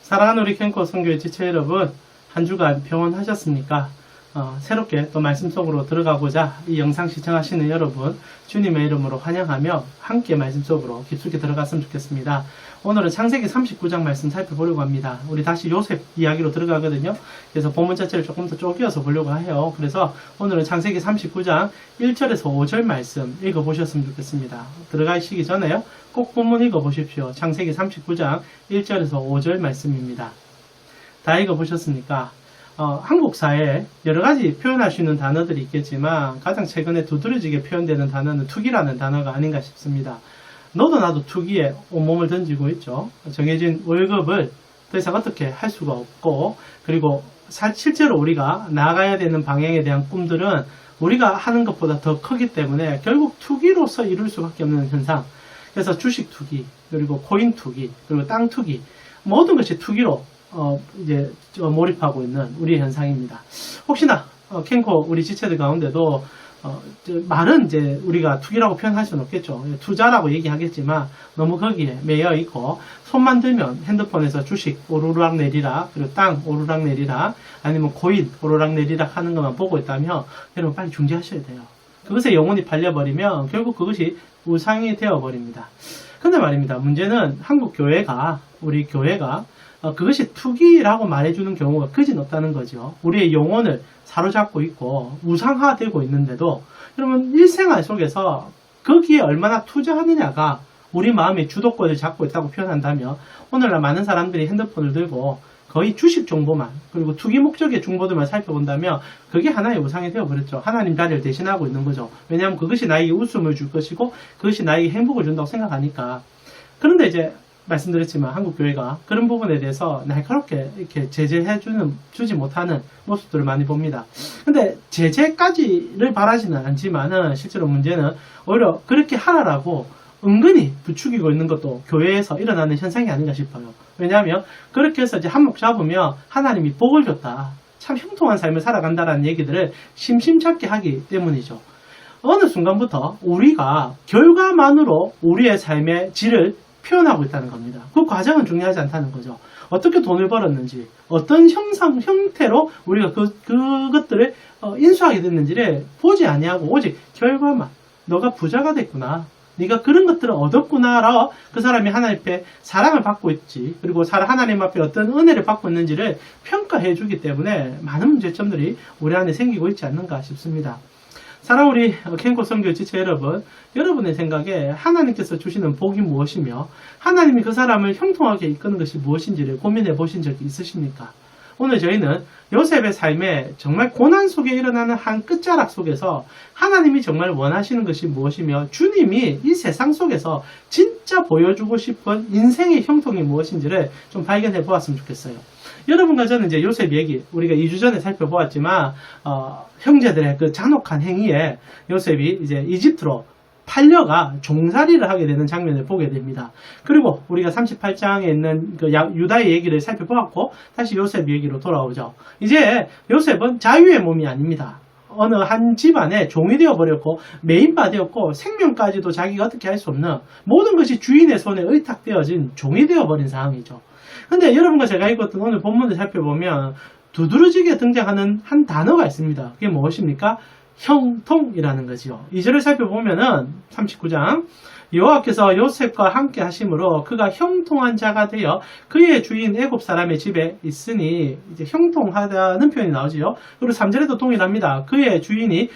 사랑하는 우리 캠코 선교의 지체 여러분, 한 주간 평안하셨습니까? 새롭게 또 말씀 속으로 들어가고자 이 영상 시청하시는 여러분, 주님의 이름으로 환영하며 함께 말씀 속으로 깊숙이 들어갔으면 좋겠습니다. 오늘은 창세기 39장 말씀 살펴보려고 합니다. 우리 다시 요셉 이야기로 들어가거든요. 그래서 본문 자체를 조금 더 쪼개어서 보려고 해요. 그래서 오늘은 창세기 39장 1절에서 5절 말씀 읽어보셨으면 좋겠습니다. 들어가시기 전에요, 꼭 본문 읽어보십시오. 창세기 39장 1절에서 5절 말씀입니다. 다 읽어보셨습니까? 한국 사회에 여러 가지 표현할 수 있는 단어들이 있겠지만 가장 최근에 두드러지게 표현되는 단어는 투기라는 단어가 아닌가 싶습니다. 너도 나도 투기에 온몸을 던지고 있죠. 정해진 월급을 더 이상 어떻게 할 수가 없고, 그리고 실제로 우리가 나아가야 되는 방향에 대한 꿈들은 우리가 하는 것보다 더 크기 때문에 결국 투기로서 이룰 수밖에 없는 현상. 그래서 주식 투기, 그리고 코인 투기, 그리고 땅 투기, 모든 것이 투기로 이제 몰입하고 있는 우리의 현상입니다. 혹시나 캠코 우리 지체들 가운데도 말은 이제 우리가 투기라고 표현할 수는 없겠죠. 투자라고 얘기하겠지만 너무 거기에 매여 있고, 손만 들면 핸드폰에서 주식 오르락 내리락, 그리고 땅 오르락 내리락, 아니면 코인 오르락 내리락 하는 것만 보고 있다면 여러분 빨리 중지하셔야 돼요. 그것에 영혼이 팔려버리면 결국 그것이 우상이 되어버립니다. 근데 말입니다, 문제는 한국 교회가, 우리 교회가 그것이 투기라고 말해주는 경우가 그진 없다는 거죠. 우리의 영혼을 사로잡고 있고 우상화되고 있는데도 여러분 일생활 속에서 거기에 얼마나 투자하느냐가 우리 마음의 주도권을 잡고 있다고 표현한다면, 오늘날 많은 사람들이 핸드폰을 들고 거의 주식 정보만, 그리고 투기 목적의 정보들만 살펴본다면 그게 하나의 우상이 되어버렸죠. 하나님 자리를 대신하고 있는 거죠. 왜냐하면 그것이 나에게 웃음을 줄 것이고 그것이 나에게 행복을 준다고 생각하니까. 그런데 이제 말씀드렸지만 한국 교회가 그런 부분에 대해서 날카롭게 이렇게 주지 못하는 모습들을 많이 봅니다. 근데 제재까지를 바라지는 않지만은 실제로 문제는 오히려 그렇게 하라라고 은근히 부추기고 있는 것도 교회에서 일어나는 현상이 아닌가 싶어요. 왜냐하면 그렇게 해서 이제 한몫 잡으면 하나님이 복을 줬다, 참 형통한 삶을 살아간다라는 얘기들을 심심찮게 하기 때문이죠. 어느 순간부터 우리가 결과만으로 우리의 삶의 질을 표현하고 있다는 겁니다. 그 과정은 중요하지 않다는 거죠. 어떻게 돈을 벌었는지, 어떤 형태로 우리가 그것들을 인수하게 됐는지를 보지 아니하고 오직 결과만, 너가 부자가 됐구나, 네가 그런 것들을 얻었구나라고 그 사람이 하나님 앞에 사랑을 받고 있지, 그리고 하나님 앞에 어떤 은혜를 받고 있는지를 평가해 주기 때문에 많은 문제점들이 우리 안에 생기고 있지 않는가 싶습니다. 사랑 우리 캠코 선교 지체 여러분, 여러분의 생각에 하나님께서 주시는 복이 무엇이며 하나님이 그 사람을 형통하게 이끄는 것이 무엇인지를 고민해 보신 적이 있으십니까? 오늘 저희는 요셉의 삶에 정말 고난 속에 일어나는 한 끝자락 속에서 하나님이 정말 원하시는 것이 무엇이며 주님이 이 세상 속에서 진짜 보여주고 싶은 인생의 형통이 무엇인지를 좀 발견해 보았으면 좋겠어요. 여러분과 저는 이제 요셉 얘기 우리가 2주 전에 살펴보았지만 형제들의 그 잔혹한 행위에 요셉이 이제 이집트로 팔려가 종살이를 하게 되는 장면을 보게 됩니다. 그리고 우리가 38장에 있는 그 유다의 얘기를 살펴보았고 다시 요셉 얘기로 돌아오죠. 이제 요셉은 자유의 몸이 아닙니다. 어느 한 집안에 종이 되어버렸고 메인바 되었고 생명까지도 자기가 어떻게 할 수 없는 모든 것이 주인의 손에 의탁되어진 종이 되어버린 상황이죠. 근데 여러분과 제가 읽었던 오늘 본문을 살펴보면 두드러지게 등장하는 한 단어가 있습니다. 그게 무엇입니까? 형통이라는 거죠. 2절을 살펴보면은 39장, 여호와께서 요셉과 함께 하심으로 그가 형통한 자가 되어 그의 주인 애굽 사람의 집에 있으니, 이제 형통하다는 표현이 나오지요. 그리고 3절에도 동일합니다. 그의 주인이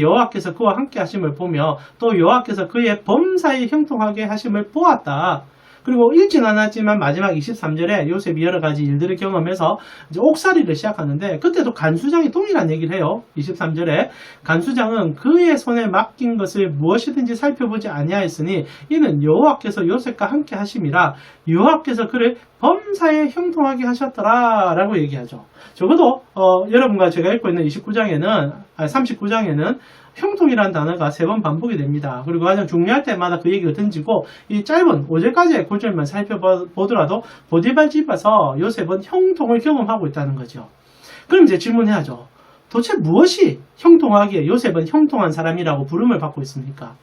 여호와께서 그와 함께 하심을 보며 또 여호와께서 그의 범사에 형통하게 하심을 보았다. 그리고 읽진 않았지만 마지막 23절에 요셉이 여러 가지 일들을 경험해서 이제 옥살이를 시작하는데, 그때도 간수장이 동일한 얘기를 해요. 23절에 간수장은 그의 손에 맡긴 것을 무엇이든지 살펴보지 아니하였으니 이는 여호와께서 요셉과 함께 하심이라 여호와께서 그를 범사에 형통하게 하셨더라 라고 얘기하죠. 적어도 여러분과 제가 읽고 있는 39장에는 형통이라는 단어가 3번 반복이 됩니다. 그리고 가장 중요할 때마다 그 얘기를 던지고 이 짧은 5절까지의 구절만 살펴보더라도 보디발 집에서 요셉은 형통을 경험하고 있다는 거죠. 그럼 이제 질문해야죠. 도대체 무엇이 형통하기에 요셉은 형통한 사람이라고 부름을 받고 있습니까?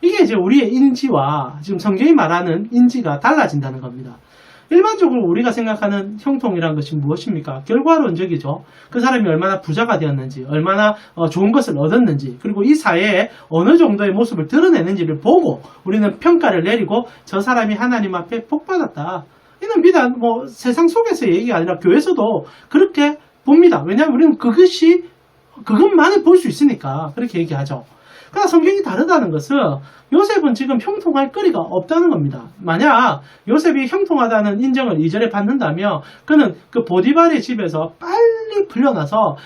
이게 이제 우리의 인지와 지금 성경이 말하는 인지가 달라진다는 겁니다. 일반적으로 우리가 생각하는 형통이란 것이 무엇입니까? 결과론적이죠. 그 사람이 얼마나 부자가 되었는지, 얼마나 좋은 것을 얻었는지, 그리고 이 사회에 어느 정도의 모습을 드러내는지를 보고 우리는 평가를 내리고 저 사람이 하나님 앞에 복받았다. 이는 비단 세상 속에서의 얘기가 아니라 교회에서도 그렇게 봅니다. 왜냐하면 우리는 그것만을 볼 수 있으니까 그렇게 얘기하죠. 그러나 성경이 다르다는 것은 요셉은 지금 형통할 거리가 없다는 겁니다. 만약 요셉이 형통하다는 인정을 2절에 받는다면 그는 그 보디발의 집에서 빨리 풀려나서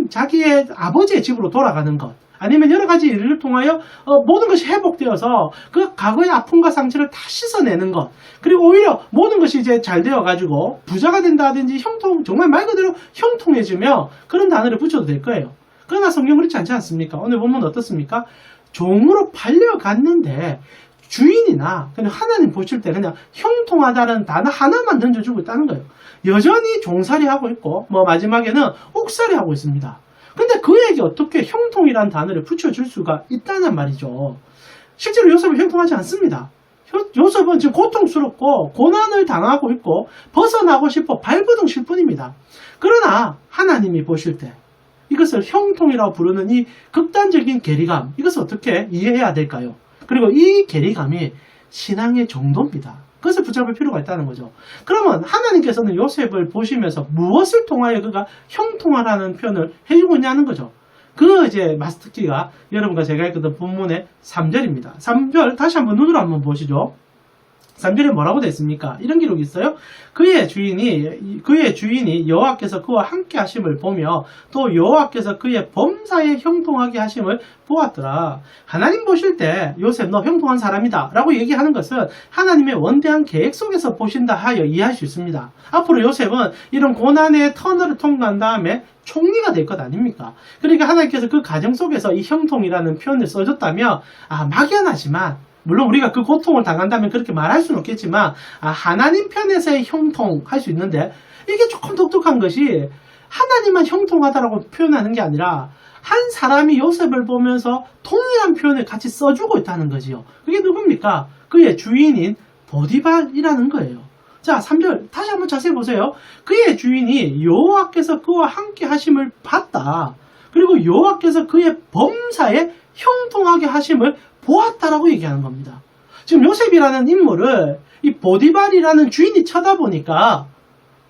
자기의 아버지의 집으로 돌아가는 것, 아니면 여러 가지 일을 통하여 모든 것이 회복되어서 그 과거의 아픔과 상처를 다 씻어내는 것, 그리고 오히려 모든 것이 이제 잘 되어가지고 부자가 된다든지 정말 말 그대로 형통해지며 그런 단어를 붙여도 될 거예요. 그러나 성경 그렇지 않지 않습니까? 오늘 보면 어떻습니까? 종으로 팔려갔는데 주인이나 그냥 하나님 보실 때 그냥 형통하다는 단어 하나만 던져주고 있다는 거예요. 여전히 종살이 하고 있고 마지막에는 옥살이 하고 있습니다. 근데 그에게 어떻게 형통이라는 단어를 붙여줄 수가 있다는 말이죠. 실제로 요셉은 형통하지 않습니다. 요셉은 지금 고통스럽고 고난을 당하고 있고 벗어나고 싶어 발버둥 칠 뿐입니다. 그러나 하나님이 보실 때 이것을 형통이라고 부르는 이 극단적인 괴리감, 이것을 어떻게 이해해야 될까요? 그리고 이 괴리감이 신앙의 정도입니다. 그것을 붙잡을 필요가 있다는 거죠. 그러면 하나님께서는 요셉을 보시면서 무엇을 통하여 그가 형통하라는 표현을 해주고 있냐는 거죠. 그 이제 마스터키가 여러분과 제가 읽었던 본문의 3절입니다. 3절 다시 한번 눈으로 한번 보시죠. 3절에 뭐라고 되어 있습니까? 이런 기록이 있어요. 그의 주인이 여호와께서 그와 함께 하심을 보며 또 여호와께서 그의 범사에 형통하게 하심을 보았더라. 하나님 보실 때 요셉 너 형통한 사람이다 라고 얘기하는 것은 하나님의 원대한 계획 속에서 보신다 하여 이해할 수 있습니다. 앞으로 요셉은 이런 고난의 터널을 통과한 다음에 총리가 될 것 아닙니까? 그러니까 하나님께서 그 과정 속에서 이 형통이라는 표현을 써줬다면 막연하지만, 물론 우리가 그 고통을 당한다면 그렇게 말할 수는 없겠지만 하나님 편에서의 형통할 수 있는데, 이게 조금 독특한 것이 하나님만 형통하다라고 표현하는 게 아니라 한 사람이 요셉을 보면서 동일한 표현을 같이 써주고 있다는 거지요. 그게 누굽니까? 그의 주인인 보디발이라는 거예요. 자, 3절 다시 한번 자세히 보세요. 그의 주인이 여호와께서 그와 함께 하심을 봤다. 그리고 여호와께서 그의 범사에 형통하게 하심을 보았다라고 얘기하는 겁니다. 지금 요셉이라는 인물을 이 보디발이라는 주인이 쳐다보니까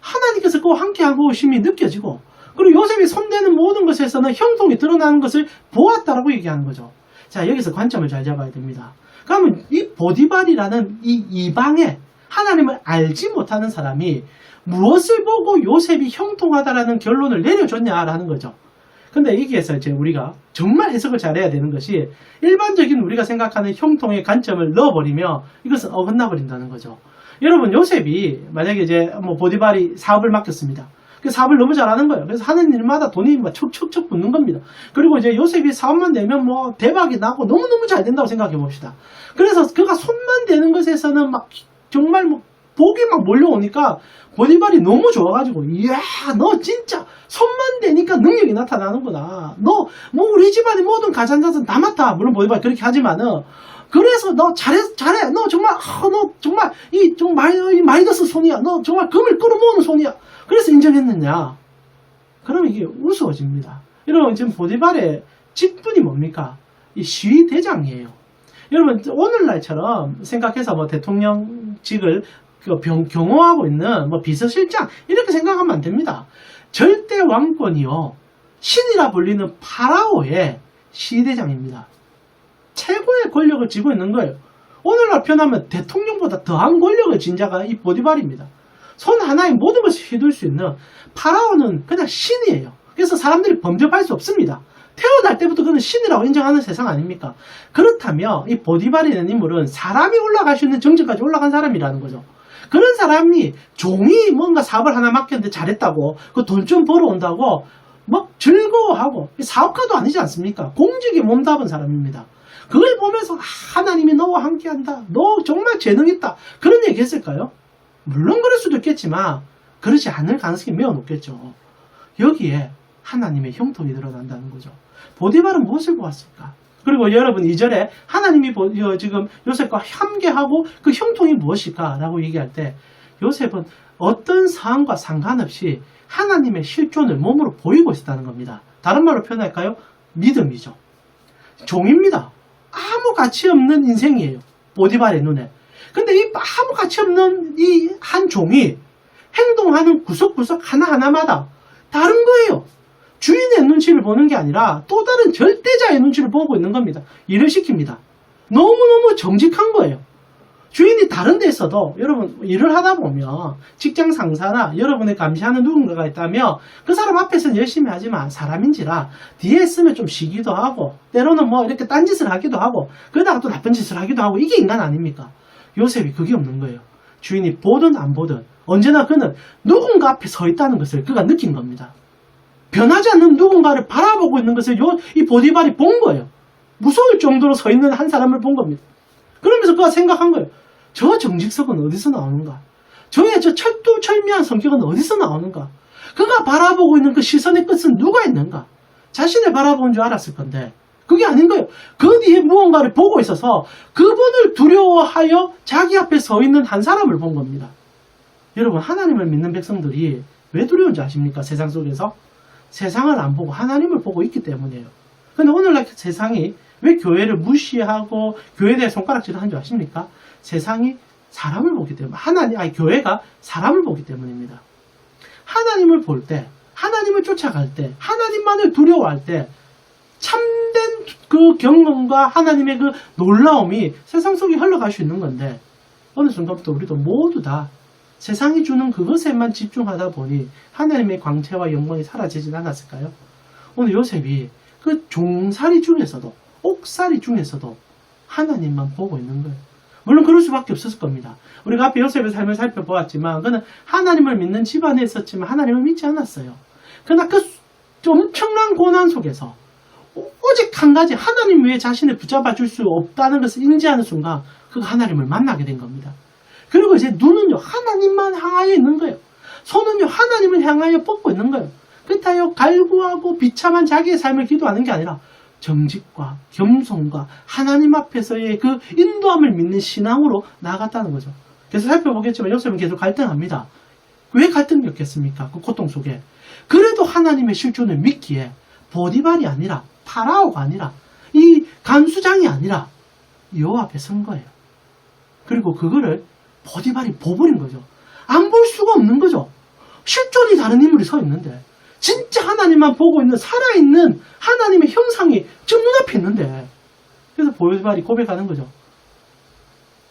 하나님께서 그와 함께하고 계심이 느껴지고, 그리고 요셉이 손대는 모든 것에서는 형통이 드러나는 것을 보았다라고 얘기하는 거죠. 자, 여기서 관점을 잘 잡아야 됩니다. 그러면 이 보디발이라는 이 이방에 하나님을 알지 못하는 사람이 무엇을 보고 요셉이 형통하다라는 결론을 내려줬냐라는 거죠. 근데 여기에서 이제 우리가 정말 해석을 잘해야 되는 것이, 일반적인 우리가 생각하는 형통의 관점을 넣어버리면 이것은 어긋나 버린다는 거죠. 여러분, 요셉이 만약에 이제 보디발이 사업을 맡겼습니다. 그 사업을 너무 잘하는 거예요. 그래서 하는 일마다 돈이 막 척척척 붙는 겁니다. 그리고 이제 요셉이 사업만 내면 대박이 나고 너무너무 잘 된다고 생각해 봅시다. 그래서 그가 손만 대는 것에서는 정말 복이 몰려오니까 보디발이 너무 좋아가지고, 이야, 너 진짜 손만 대니까 능력이 나타나는구나. 너 우리 집안의 모든 가장자는 다 맡아. 물론 보디발이 그렇게 하지만은, 그래서 너 잘해. 너 정말 이 마이더스 손이야. 너 정말 금을 끌어모으는 손이야. 그래서 인정했느냐? 그러면 이게 우스워집니다. 여러분, 지금 보디발의 직분이 뭡니까? 이 시위대장이에요. 여러분, 오늘날처럼 생각해서 대통령직을 경호하고 있는 비서실장 이렇게 생각하면 안 됩니다. 절대 왕권이요, 신이라 불리는 파라오의 시대장입니다. 최고의 권력을 쥐고 있는 거예요. 오늘날 표현하면 대통령보다 더한 권력을 쥔 자가 이 보디발입니다. 손 하나에 모든 것을 휘둘 수 있는, 파라오는 그냥 신이에요. 그래서 사람들이 범접할 수 없습니다. 태어날 때부터 그는 신이라고 인정하는 세상 아닙니까? 그렇다면 이 보디발이라는 인물은 사람이 올라갈 수 있는 정점까지 올라간 사람이라는 거죠. 그런 사람이 종이 뭔가 사업을 하나 맡겼는데 잘했다고, 그 돈 좀 벌어온다고 즐거워하고, 사업가도 아니지 않습니까? 공직에 몸담은 사람입니다. 그걸 보면서 하나님이 너와 함께한다, 너 정말 재능 있다, 그런 얘기 했을까요? 물론 그럴 수도 있겠지만 그렇지 않을 가능성이 매우 높겠죠. 여기에 하나님의 형통이 드러난다는 거죠. 보디발은 무엇을 보았을까? 그리고 여러분, 2절에 하나님이 지금 요셉과 함께하고 그 형통이 무엇일까? 라고 얘기할 때 요셉은 어떤 상황과 상관없이 하나님의 실존을 몸으로 보이고 있었다는 겁니다. 다른 말로 표현할까요? 믿음이죠. 종입니다. 아무 가치 없는 인생이에요. 보디발의 눈에. 근데 이 아무 가치 없는 이 한 종이 행동하는 구석구석 하나하나마다 다른 거예요. 주인의 눈치를 보는 게 아니라 또 다른 절대자의 눈치를 보고 있는 겁니다. 일을 시킵니다. 너무너무 정직한 거예요. 주인이 다른 데 있어도 여러분 일을 하다 보면 직장 상사나 여러분의 감시하는 누군가가 있다면 그 사람 앞에서는 열심히 하지만 사람인지라 뒤에 있으면 좀 쉬기도 하고 때로는 뭐 이렇게 딴짓을 하기도 하고 그러다가 또 나쁜 짓을 하기도 하고 이게 인간 아닙니까? 요셉이 그게 없는 거예요. 주인이 보든 안 보든 언제나 그는 누군가 앞에 서 있다는 것을 그가 느낀 겁니다. 변하지 않는 누군가를 바라보고 있는 것을 이 보디발이 본 거예요. 무서울 정도로 서 있는 한 사람을 본 겁니다. 그러면서 그가 생각한 거예요. 저 정직성은 어디서 나오는가? 저의 저 철두철미한 성격은 어디서 나오는가? 그가 바라보고 있는 그 시선의 끝은 누가 있는가? 자신을 바라보는 줄 알았을 건데 그게 아닌 거예요. 그 뒤에 무언가를 보고 있어서 그분을 두려워하여 자기 앞에 서 있는 한 사람을 본 겁니다. 여러분 하나님을 믿는 백성들이 왜 두려운지 아십니까? 세상 속에서 세상을 안 보고 하나님을 보고 있기 때문이에요. 근데 오늘날 세상이 왜 교회를 무시하고 교회에 대해 손가락질을 하는 줄 아십니까? 세상이 사람을 보기 때문에 교회가 사람을 보기 때문입니다. 하나님을 볼 때, 하나님을 쫓아갈 때, 하나님만을 두려워할 때 참된 그 경험과 하나님의 그 놀라움이 세상 속에 흘러갈 수 있는 건데 어느 순간부터 우리도 모두 다 세상이 주는 그것에만 집중하다 보니 하나님의 광채와 영광이 사라지진 않았을까요? 오늘 요셉이 그 종살이 중에서도 옥살이 중에서도 하나님만 보고 있는 거예요. 물론 그럴 수밖에 없었을 겁니다. 우리가 앞에 요셉의 삶을 살펴보았지만 그는 하나님을 믿는 집안에 있었지만 하나님을 믿지 않았어요. 그러나 그 엄청난 고난 속에서 오직 한 가지 하나님 외에 자신을 붙잡아 줄 수 없다는 것을 인지하는 순간 그가 하나님을 만나게 된 겁니다. 그리고 이제 눈은요 하나님만 향하여 있는 거예요. 손은요 하나님을 향하여 뻗고 있는 거예요. 그렇다요 갈구하고 비참한 자기의 삶을 기도하는 게 아니라 정직과 겸손과 하나님 앞에서의 그 인도함을 믿는 신앙으로 나아갔다는 거죠. 그래서 살펴보겠지만 요셉은 계속 갈등합니다. 왜 갈등이 없겠습니까? 그 고통 속에. 그래도 하나님의 실존을 믿기에 보디발이 아니라 파라오가 아니라 이 간수장이 아니라 여호와 앞에 선 거예요. 그리고 그거를 보디발이 보버린 거죠. 안 볼 수가 없는 거죠. 실존이 다른 인물이 서 있는데 진짜 하나님만 보고 있는 살아있는 하나님의 형상이 지금 눈앞에 있는데 그래서 보디발이 고백하는 거죠.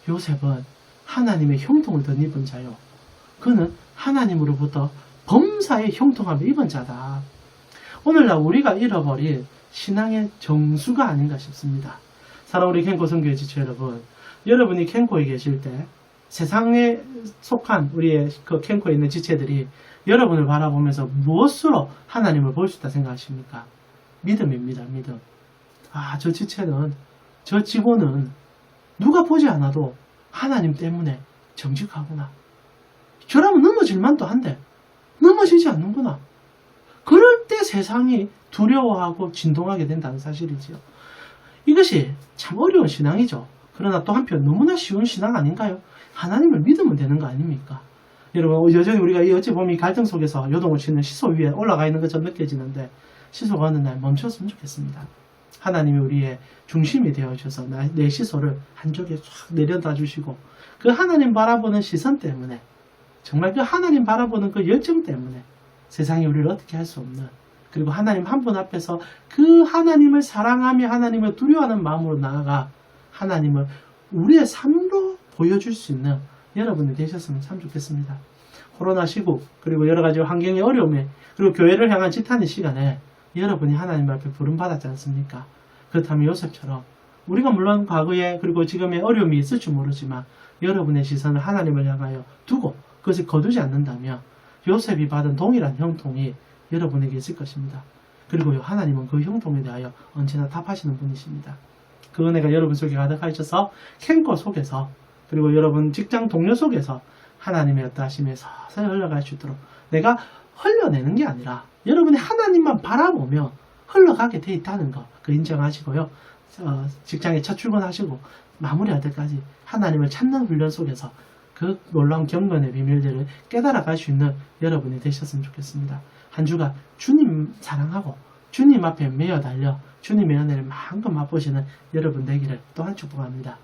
요셉은 하나님의 형통을 덧입은 자요. 그는 하나님으로부터 범사의 형통함을 입은 자다. 오늘날 우리가 잃어버린 신앙의 정수가 아닌가 싶습니다. 사랑하는 우리 캔코 선교회 지체 여러분, 여러분이 캔코에 계실 때 세상에 속한 우리의 그 캔코에 있는 지체들이 여러분을 바라보면서 무엇으로 하나님을 볼 수 있다 생각하십니까? 믿음입니다. 믿음. 저 지체는, 저 직원은 누가 보지 않아도 하나님 때문에 정직하구나. 저라면 넘어질 만도 한데 넘어지지 않는구나. 그럴 때 세상이 두려워하고 진동하게 된다는 사실이지요. 이것이 참 어려운 신앙이죠. 그러나 또 한편 너무나 쉬운 신앙 아닌가요? 하나님을 믿으면 되는 거 아닙니까? 여러분 여전히 우리가 어찌 보면 이 갈등 속에서 요동을 치는 시소 위에 올라가 있는 것처럼 느껴지는데 시소가 어느 날 멈췄으면 좋겠습니다. 하나님이 우리의 중심이 되어주셔서 내 시소를 한쪽에 쫙 내려다 주시고 그 하나님 바라보는 시선 때문에 정말 그 하나님 바라보는 그 열정 때문에 세상이 우리를 어떻게 할 수 없는 그리고 하나님 한 분 앞에서 그 하나님을 사랑하며 하나님을 두려워하는 마음으로 나아가 하나님을 우리의 삶으로 보여줄 수 있는 여러분이 되셨으면 참 좋겠습니다. 코로나 시국 그리고 여러 가지 환경의 어려움에 그리고 교회를 향한 지탄의 시간에 여러분이 하나님 앞에 부름받았지 않습니까? 그렇다면 요셉처럼 우리가 물론 과거에 그리고 지금의 어려움이 있을지 모르지만 여러분의 시선을 하나님을 향하여 두고 그것을 거두지 않는다면 요셉이 받은 동일한 형통이 여러분에게 있을 것입니다. 그리고 하나님은 그 형통에 대하여 언제나 답하시는 분이십니다. 그 은혜가 여러분 속에 가득하셔서 캔코 속에서 그리고 여러분 직장 동료 속에서 하나님의 어떠하심에 서서히 흘러갈 수 있도록 내가 흘려내는 게 아니라 여러분이 하나님만 바라보며 흘러가게 돼 있다는 거 그 인정하시고요. 직장에 첫 출근하시고 마무리할 때까지 하나님을 찾는 훈련 속에서 그 놀라운 경건의 비밀들을 깨달아 갈 수 있는 여러분이 되셨으면 좋겠습니다. 한 주가 주님 사랑하고 주님 앞에 매어 달려 주님의 은혜를 마음껏 맛보시는 여러분 되기를 또한 축복합니다.